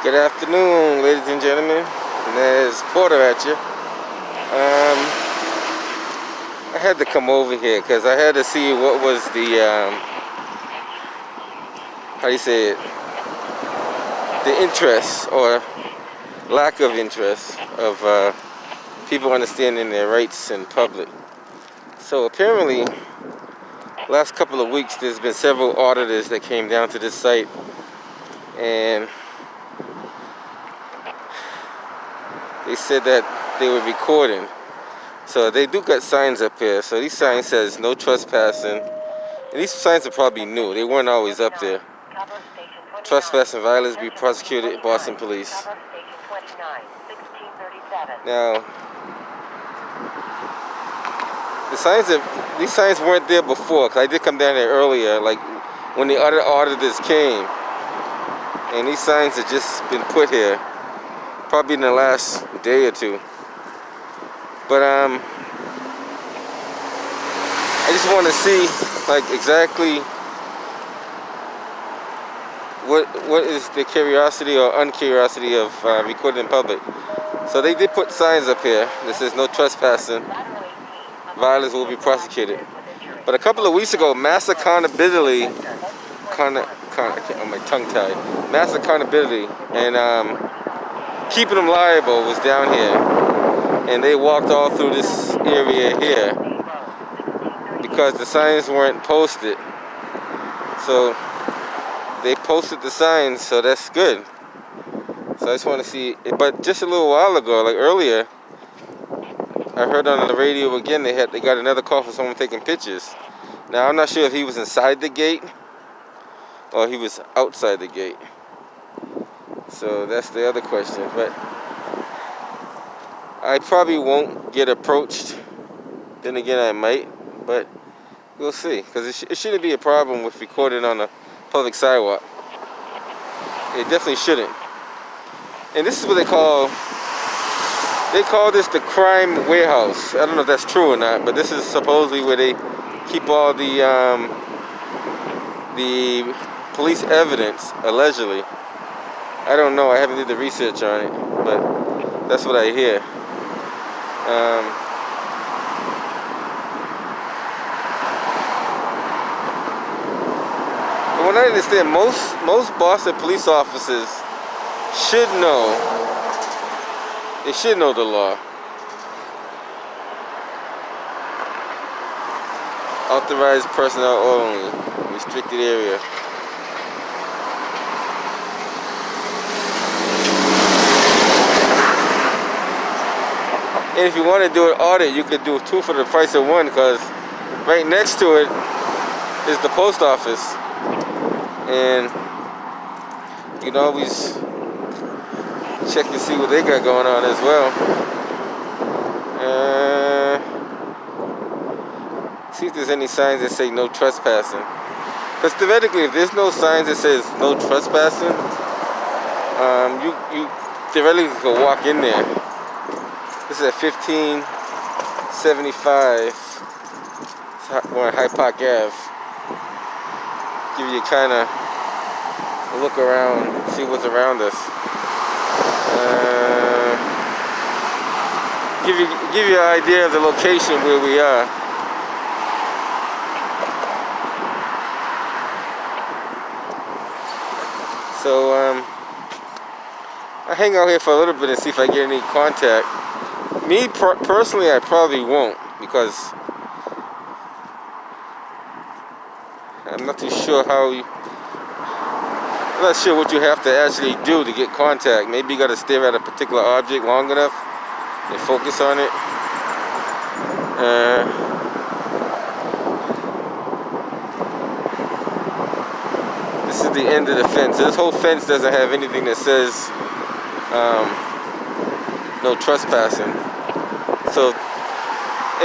Good afternoon, ladies and gentlemen. And there's Porter at you. I had to come over here because I had to see what was the, how do you say it, the interest or lack of interest of people understanding their rights in public. So apparently, last couple of weeks, there's been several auditors that came down to this site, and they said that they were recording. So they do got signs up here. So these signs says no trespassing. And these signs are probably new. They weren't always up there. Trespass and violence be prosecuted, Boston Police. Now, these signs weren't there before, because I did come down there earlier, like when the other auditors came. And these signs have just been put here, probably in the last day or two. But I just want to see, like, exactly what is the curiosity or uncuriosity of recording in public. So they did put signs up here that says no trespassing, violence will be prosecuted. But a couple of weeks ago, mass accountability, my tongue tied, mass accountability and keeping them liable was down here, and they walked all through this area here because the signs weren't posted. So they posted the signs, so that's good. So I just want to see, but just a little while ago, like earlier, I heard on the radio again they got another call for someone taking pictures. Now I'm not sure if he was inside the gate or he was outside the gate. So that's the other question. But I probably won't get approached. Then again, I might, but we'll see. Because it shouldn't be a problem with recording on a public sidewalk. It definitely shouldn't. And this is what they call this the crime warehouse. I don't know if that's true or not, but this is supposedly where they keep all the police evidence, allegedly. I don't know, I haven't did the research on it, but that's what I hear. But what I understand, most Boston police officers should know. They should know the law. Authorized personnel only. Restricted area. And if you want to do an audit, you could do two for the price of one, because right next to it is the post office. And you can always check to see what they got going on as well. See if there's any signs that say no trespassing. Because theoretically, if there's no signs that says no trespassing, you theoretically could walk in there. This is at 1575. We're on High Park Ave. Give you kind of a look around, see what's around us. Give you an idea of the location where we are. So I hang out here for a little bit and see if I get any contact. Me personally, I probably won't, because I'm not too sure I'm not sure what you have to actually do to get contact. Maybe you got to stare at a particular object long enough and focus on it. This is the end of the fence. This whole fence doesn't have anything that says no trespassing. So,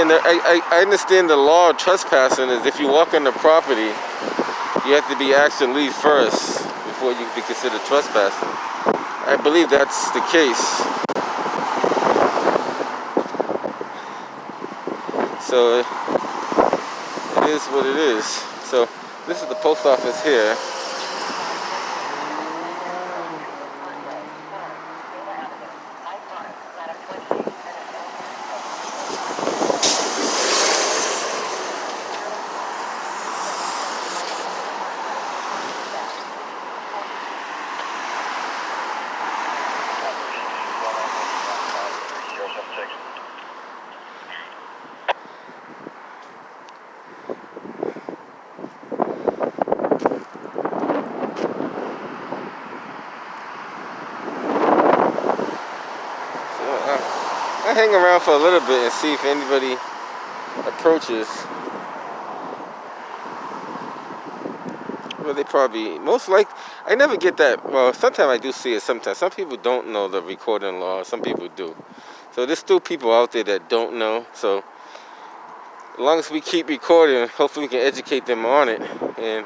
and I understand the law of trespassing is if you walk on the property, you have to be asked to leave first before you can be considered trespassing. I believe that's the case. So it is what it is. So this is the post office here. hang around for a little bit and see if anybody approaches. Well, they probably, most like, I never get that. Well, sometimes I do see it sometimes. Some people don't know the recording law. Some people do. So there's still people out there that don't know. So as long as we keep recording, hopefully we can educate them on it. And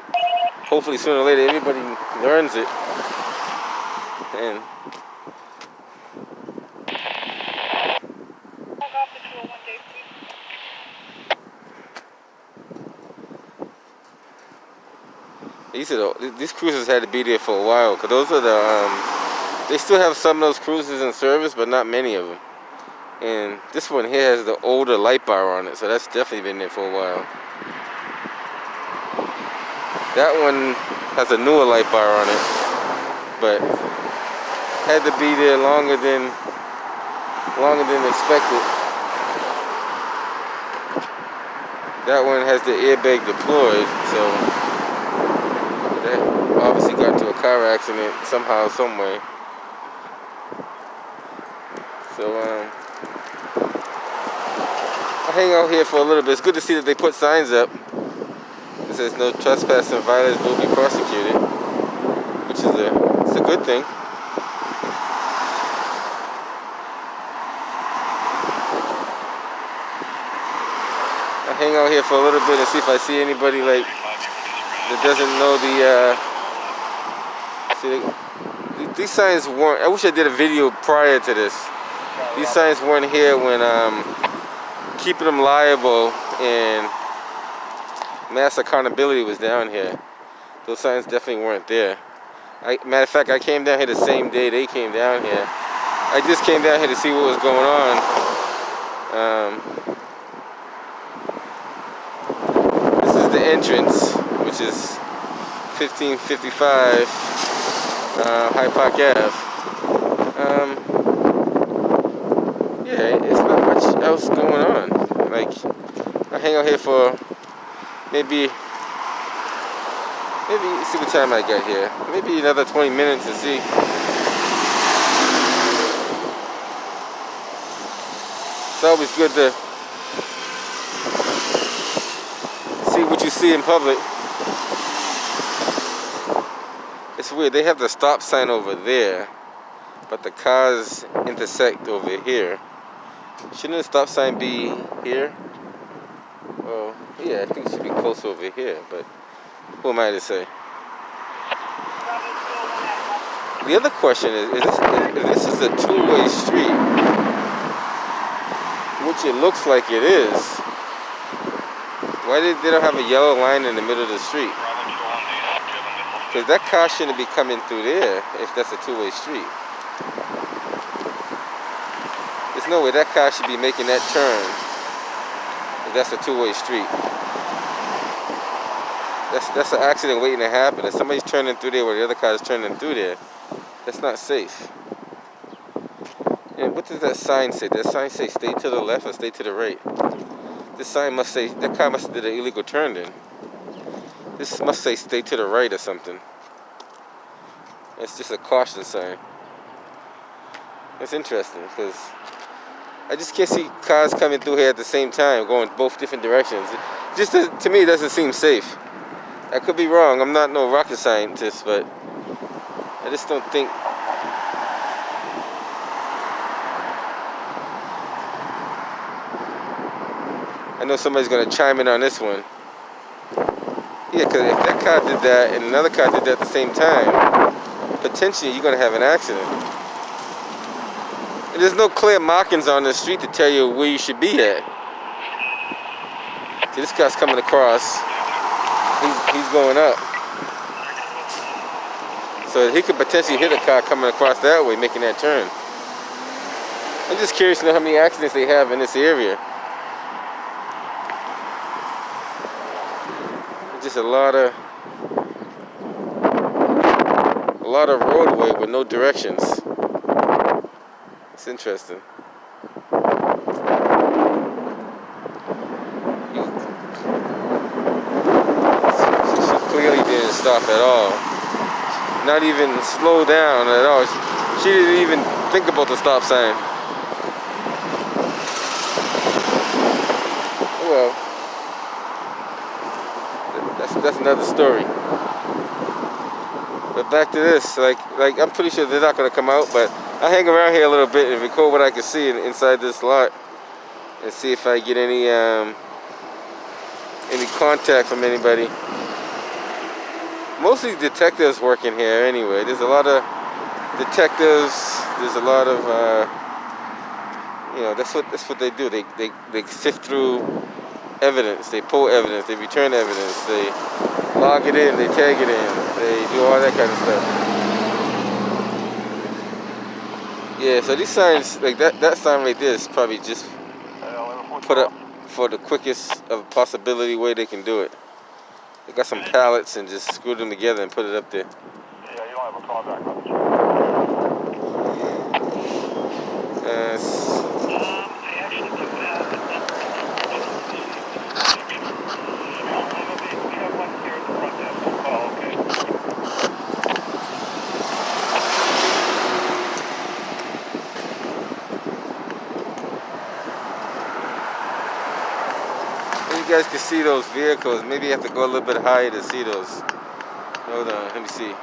hopefully sooner or later everybody learns it. And these cruisers had to be there for a while, because those are the, they still have some of those cruisers in service, but not many of them. And this one here has the older light bar on it, so that's definitely been there for a while. That one has a newer light bar on it, but had to be there longer than expected. That one has the airbag deployed, so that obviously got into a car accident somehow, some way. So I'll hang out here for a little bit. It's good to see that they put signs up. It says no trespassing violators will be prosecuted, which is it's a good thing. I'll hang out here for a little bit and see if I see anybody like that doesn't know the. See, these signs weren't. I wish I did a video prior to this. These signs weren't here when keeping them liable and mass accountability was down here. Those signs definitely weren't there. Matter of fact, I came down here the same day they came down here. I just came down here to see what was going on. This is the entrance, which is 1555 Hyde Park Ave. Yeah, it's not much else going on. Like, I hang out here for maybe see what time I got here. Maybe another 20 minutes to see. It's always good to see what you see in public. It's weird, they have the stop sign over there, but the cars intersect over here. Shouldn't the stop sign be here? Well, yeah, I think it should be close over here, but who am I to say? The other question is if this is a two-way street, which it looks like it is, why they don't have a yellow line in the middle of the street? Because that car shouldn't be coming through there if that's a two-way street. There's no way that car should be making that turn if that's a two-way street. That's an accident waiting to happen. If somebody's turning through there while the other car is turning through there, that's not safe. And what does that sign say? That sign say stay to the left or stay to the right? This sign must say, that car must have did an illegal turn then. This must say stay to the right or something. It's just a caution sign. It's interesting because I just can't see cars coming through here at the same time, going both different directions. Just to me, it doesn't seem safe. I could be wrong. I'm not no rocket scientist, but I just don't think. I know somebody's going to chime in on this one. Yeah, because if that car did that and another car did that at the same time, potentially you're going to have an accident. And there's no clear markings on the street to tell you where you should be at. See, this guy's coming across. He's going up. So he could potentially hit a car coming across that way, making that turn. I'm just curious to know how many accidents they have in this area. Just a lot of roadway with no directions. It's interesting. She clearly didn't stop at all. Not even slow down at all. She didn't even think about the stop sign. well, that's another story. But back to this, like I'm pretty sure they're not gonna come out, but I hang around here a little bit and record what I can see inside this lot, and see if I get any contact from anybody. Mostly detectives working here anyway. There's a lot of detectives. There's a lot of you know, that's what they do. They sift through evidence. They pull evidence. They return evidence. They log it in. They tag it in. They do all that kind of stuff. Yeah. So these signs, like that sign right there, is probably just put up for the quickest of possibility way they can do it. They got some pallets and just screwed them together and put it up there. Yeah, you don't have a callback on the I actually do have we have one here at the front desk. Oh, okay. You guys can see those vehicles. Maybe you have to go a little bit higher to see those. Hold on, let me see.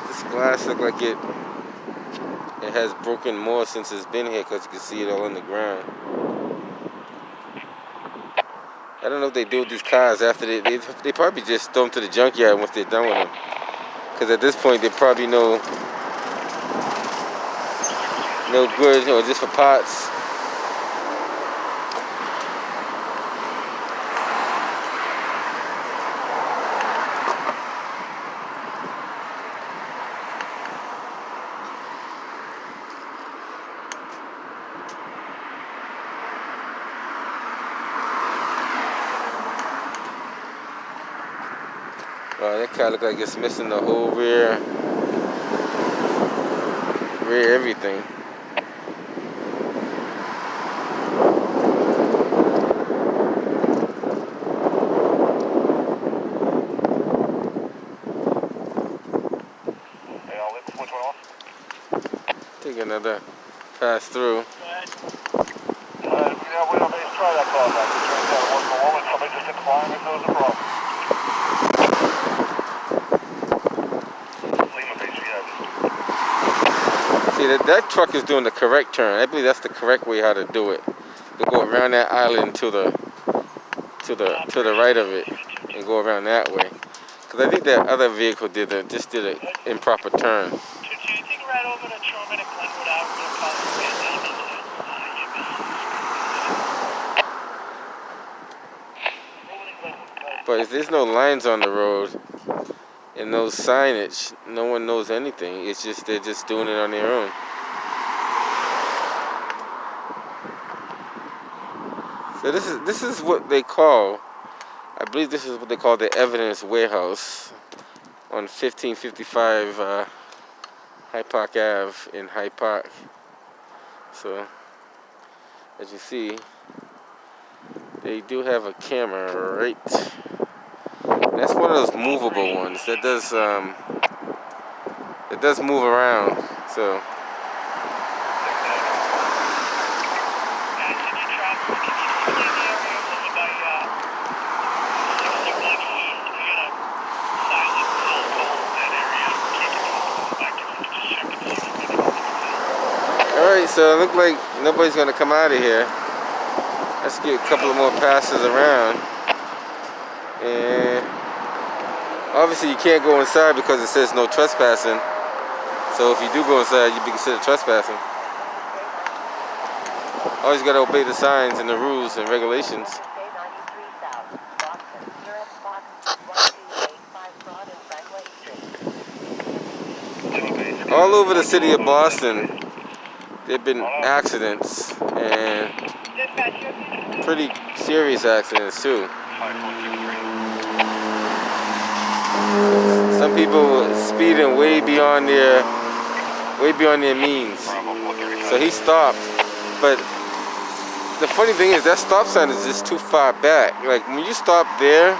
This glass looks like it has broken more since it's been here, because you can see it all on the ground. I don't know what they do with these cars after they probably just throw them to the junkyard once they're done with them. Because at this point they're probably no good, or just for parts. Wow, that car looks like it's missing the whole rear everything. Hey, I'll let which one off? Take another pass through. Yeah, we don't base try that callback. It turns out it wasn't a woman. Somebody just inquiring if there was a problem. See, that truck is doing the correct turn. I believe that's the correct way how to do it. To go around that island to the right of it and go around that way. Because I think that other vehicle just did an improper turn. So you take a ride over to Truman and Glenwood out. We're going to call it But if there's no lines on the road and no signage, no one knows anything. It's just they're just doing it on their own. So this is what they call, I believe this is what they call the evidence warehouse on 1555 Hyde Park Ave in Hyde Park. So as you see, they do have a camera right. That's one of those movable ones that does move around. So alright, so it looks like nobody's gonna come out of here. Let's get a couple of more passes around. And obviously you can't go inside because it says no trespassing. So if you do go inside, you'd be considered trespassing. Always gotta obey the signs and the rules and regulations. All over the city of Boston, there have been accidents, and pretty serious accidents too. Some people speeding way beyond their means. So he stopped, but the funny thing is that stop sign is just too far back. Like when you stop there,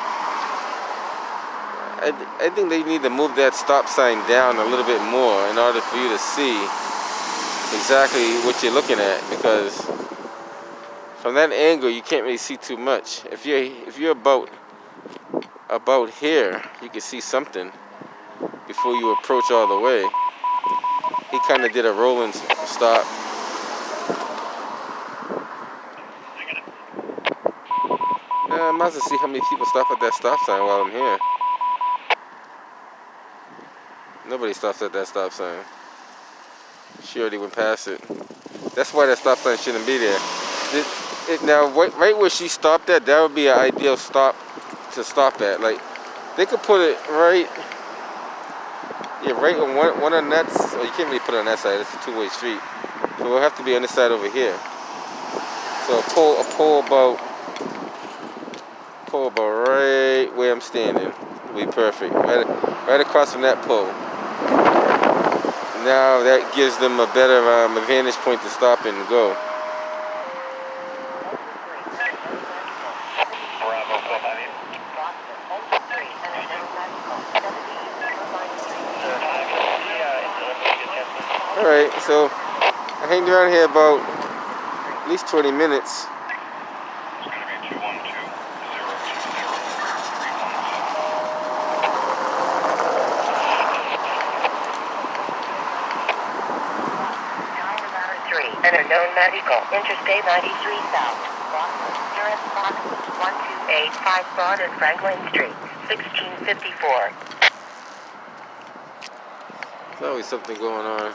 I think they need to move that stop sign down a little bit more in order for you to see exactly what you're looking at, because from that angle you can't really see too much. If you're about here, you can see something before you approach all the way. He kind of did a rolling stop. I might as well see how many people stop at that stop sign while I'm here. Nobody stops at that stop sign. She already went past it. That's why that stop sign shouldn't be there. Now, right where she stopped at, that would be an ideal stop to stop at. Like, they could put it right on one on that. Oh, you can't really put it on that side. It's a two-way street. So it'll have to be on this side over here. So a pole about right where I'm standing will be perfect. Right across from that pole. Now that gives them a better vantage point to stop and go. Alright, so I hanged around here about at least 20 minutes. An unknown medical, Interstate 93 South, Urine Box 1285 Broad and Franklin Street, 1654. There's always something going on.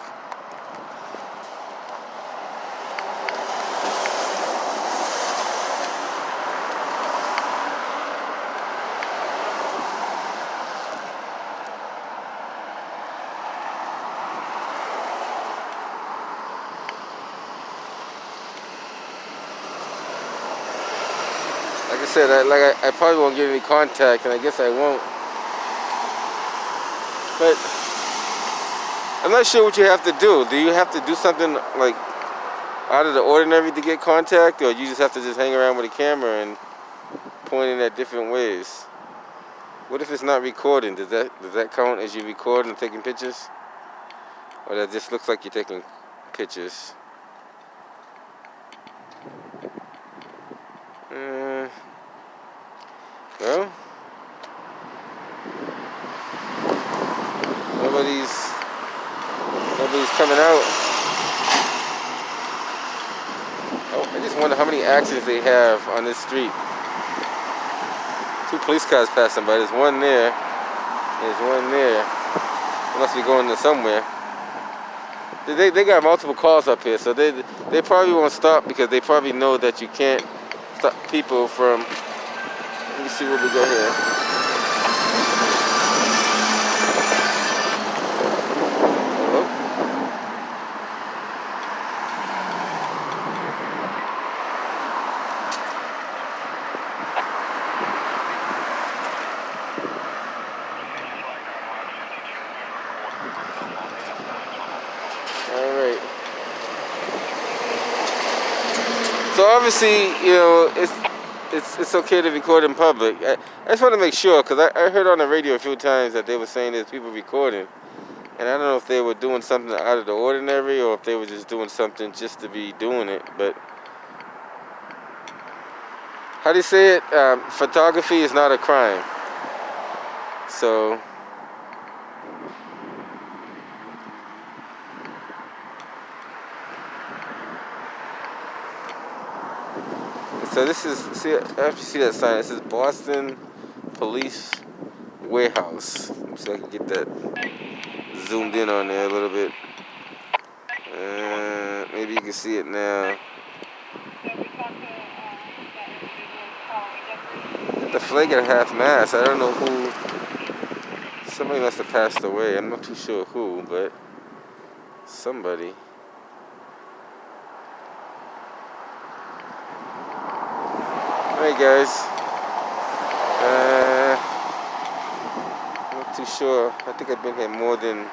Like I said, I probably won't get any contact, and I guess I won't. But I'm not sure what you have to do. Do you have to do something like out of the ordinary to get contact, or you just have to just hang around with a camera and point in at different ways? What if it's not recording? Does that count as you recording and taking pictures, or that just looks like you're taking pictures? Well, nobody's coming out. Oh, I just wonder how many accidents they have on this street. 2 police cars passing by. There's one there. There's one there. They must be going to somewhere. They got multiple cars up here, so they probably won't stop because they probably know that you can't stop people from. Let me see where we go here. Hello? All right. So obviously, you know, it's okay to record in public. I just want to make sure, because I heard on the radio a few times that they were saying there's people recording. And I don't know if they were doing something out of the ordinary or if they were just doing something just to be doing it. But how do you say it? Photography is not a crime. So this is, see, after you see that sign, it says Boston Police Warehouse. So I can get that zoomed in on there a little bit. Maybe you can see it now. The flag at half mast. I don't know who. Somebody must have passed away. I'm not too sure who, but somebody. Alright guys, I'm not too sure. I think I've been here more than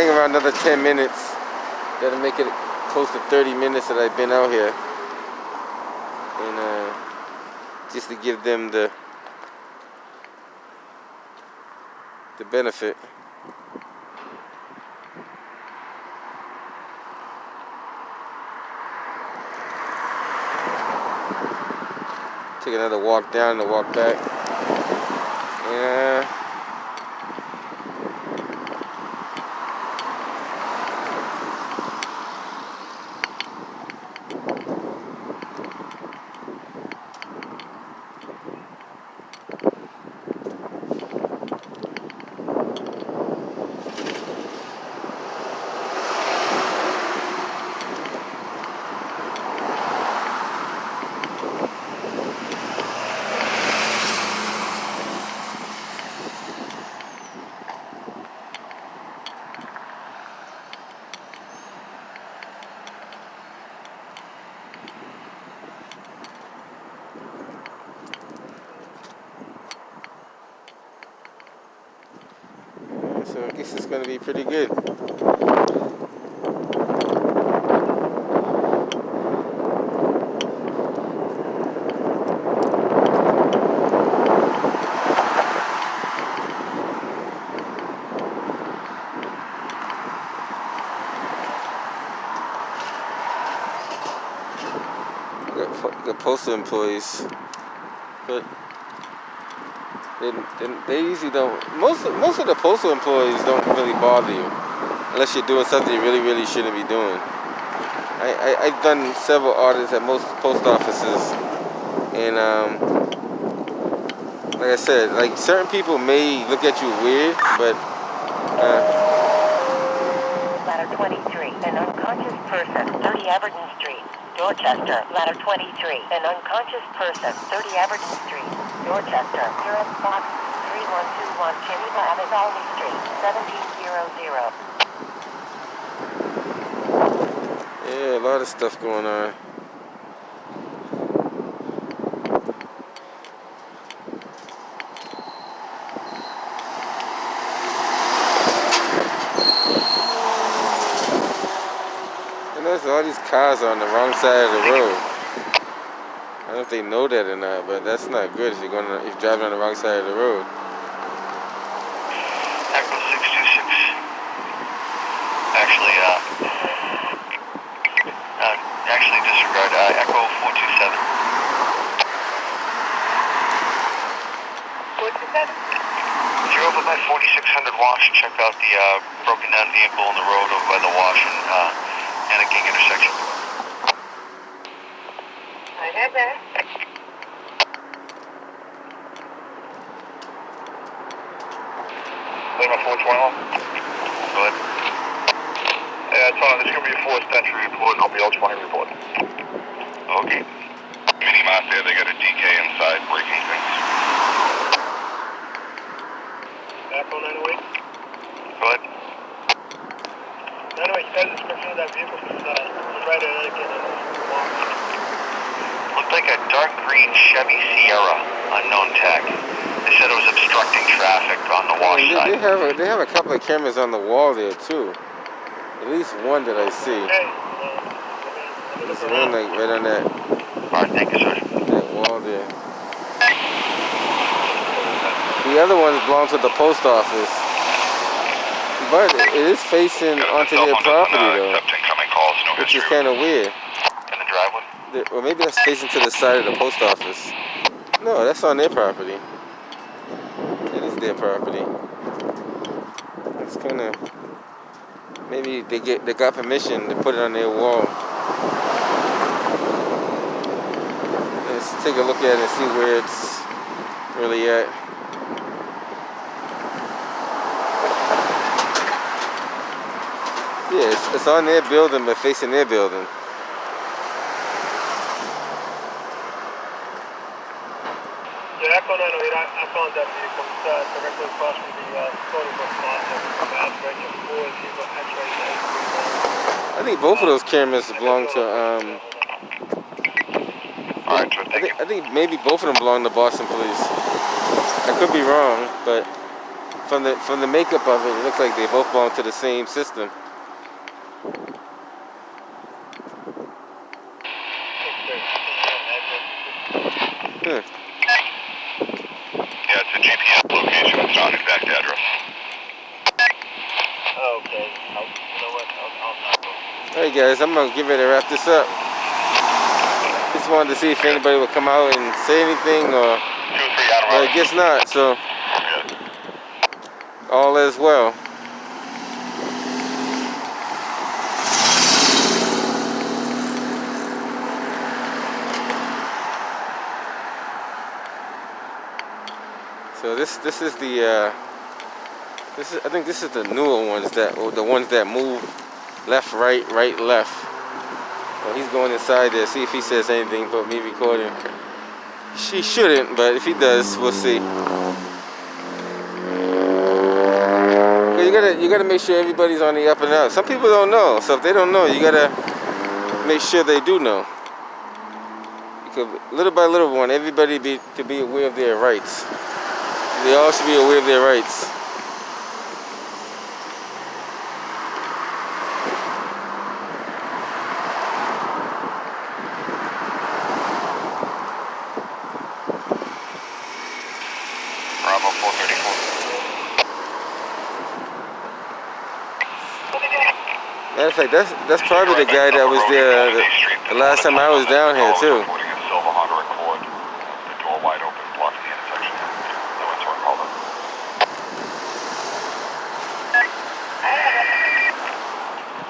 hang around another 10 minutes. That'll make it close to 30 minutes that I've been out here. And just to give them the benefit. Take another walk down and walk back. Yeah. So I guess it's going to be pretty good. Got postal employees, but they usually don't. Most of the postal employees don't really bother you unless you're doing something you really shouldn't be doing. I've done several audits at most post offices, and like I said, like certain people may look at you weird, but Ladder 23, an unconscious person, 30 Aberdeen Street, Dorchester. Ladder 23, an unconscious person, 30 Aberdeen Street, Dorchester. Urine box 3121 Geneva Abbott Street, 1700. yeah, a lot of stuff going on. All these cars are on the wrong side of the road. I don't know if they know that or not, but that's not good if you're driving on the wrong side of the road. Echo 626. Actually disregard Echo 427. 427? You're over by 4600 Wash. Check out the broken down vehicle on the road over by the Wash and King intersection. I have that. Lima 421. Go ahead. Yeah, it's on. This is going to be a 4th century report. I'll be L20 report. Okay. Mini Mart there. They got a DK inside breaking things. Echo 908. Go ahead. 908, you guys description of that vehicle was right at it again. Looked like a dark green Chevy Sierra, unknown tag. They said it was obstructing traffic on the Wash side. They have a couple of cameras on the wall there too. At least one that I see. Okay. There's one like right on that. Alright, thank you, sir. That wall there. The other ones belong to the post office, but it is facing onto their property though, which is kind of weird. In the driveway? Or maybe that's facing to the side of the post office. No, that's on their property. It is their property. It's kind of, maybe they got permission to put it on their wall. Let's take a look at it and see where it's really at. Yeah, it's on their building, but facing their building. Yeah, Echo 908, I found that vehicle. It's directly across from the Stonybook lot. I think both of those cameras belong to, Alright, sir, thank you. I think maybe both of them belong to Boston Police. I could be wrong, but from the makeup of it, it looks like they both belong to the same system. Yeah, it's a GPS location. It's not an exact address. Okay. You know what? I'll Alright guys, I'm gonna get ready to wrap this up. Just wanted to see if anybody would come out and say anything, or 2-3 out of but I guess not, so all is well. So this is the I think this is the newer ones, the ones that move left, right, right, left. Well, he's going inside there, see if he says anything but me recording. She shouldn't, but if he does, we'll see. You gotta make sure everybody's on the up and up. Some people don't know, so if they don't know, you gotta make sure they do know. Because little by little, we want everybody to be aware of their rights. They all should be aware of their rights. Bravo 434. Matter of fact, that's probably the guy that was there the last time I was down here too. Reporting a silver Honda Accord. The door wide open, blocking the intersection. No one's on call.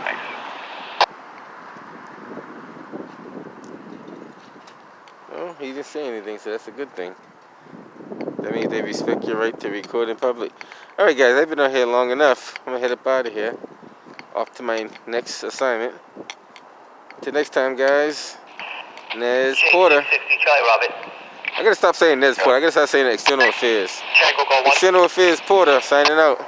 Thanks. Oh, he didn't say anything, so that's a good thing. That means they respect your right to record in public. Alright guys, I've been out here long enough. I'm gonna head up out of here. Off to my next assignment. Till next time, guys. Nez Porter. I gotta stop saying Nez Porter. I gotta start saying External Affairs. External Affairs Porter signing out.